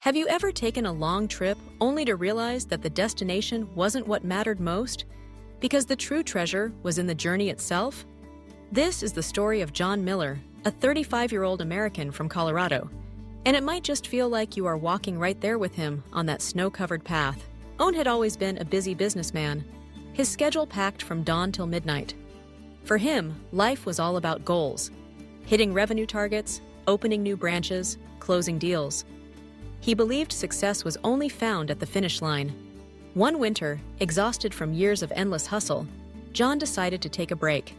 Have you ever taken a long trip only to realize that the destination wasn't what mattered most? Because the true treasure was in the journey itself? This is the story of John Miller, a 35-year-old American from Colorado. And it might just feel like you are walking right there with him on that snow-covered path. Owen had always been a busy businessman, his schedule packed from dawn till midnight. For him, life was all about goals, hitting revenue targets, opening new branches, closing deals. He believed success was only found at the finish line. One winter, exhausted from years of endless hustle, John decided to take a break.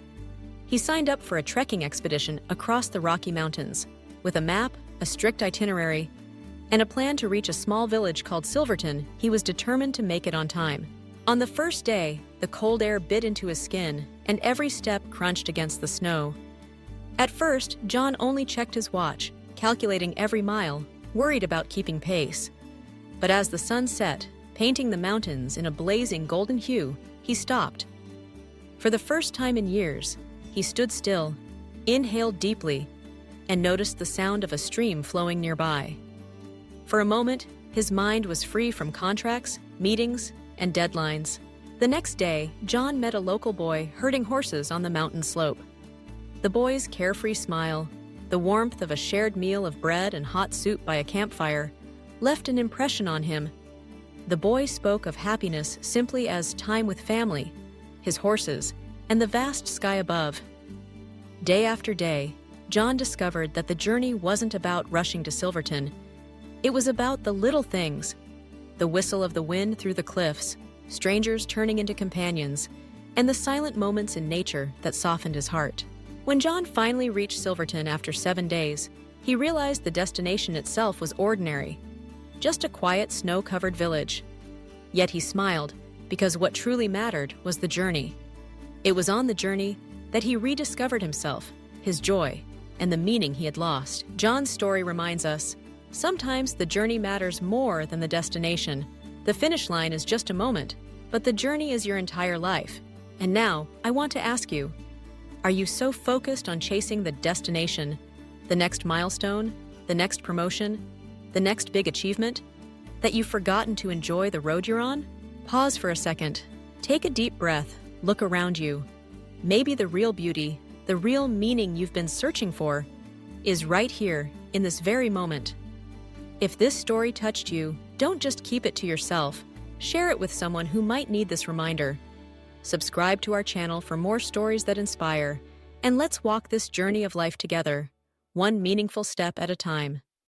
He signed up for a trekking expedition across the Rocky Mountains, with a map, a strict itinerary, and a plan to reach a small village called Silverton. He was determined to make it on time. On the first day, the cold air bit into his skin, and every step crunched against the snow. At first, John only checked his watch, calculating every mile, worried about keeping pace. But as the sun set, painting the mountains in a blazing golden hue, he stopped. For the first time in years, he stood still, inhaled deeply, and noticed the sound of a stream flowing nearby. For a moment, his mind was free from contracts, meetings, and deadlines. The next day, John met a local boy herding horses on the mountain slope. The boy's carefree smile, the warmth of a shared meal of bread and hot soup by a campfire, left an impression on him. The boy spoke of happiness simply as time with family, his horses, and the vast sky above. Day after day, John discovered that the journey wasn't about rushing to Silverton. It was about the little things, the whistle of the wind through the cliffs, strangers turning into companions, and the silent moments in nature that softened his heart. When John finally reached Silverton after 7 days, he realized the destination itself was ordinary, just a quiet, snow-covered village. Yet he smiled, because what truly mattered was the journey. It was on the journey that he rediscovered himself, his joy, and the meaning he had lost. John's story reminds us, sometimes the journey matters more than the destination. The finish line is just a moment, but the journey is your entire life. And now, I want to ask you, are you so focused on chasing the destination, the next milestone, the next promotion, the next big achievement, that you've forgotten to enjoy the road you're on? Pause for a second. Take a deep breath. Look around you. Maybe the real beauty, the real meaning you've been searching for, is right here, in this very moment. If this story touched you, don't just keep it to yourself. Share it with someone who might need this reminder. Subscribe to our channel for more stories that inspire, and let's walk this journey of life together, one meaningful step at a time.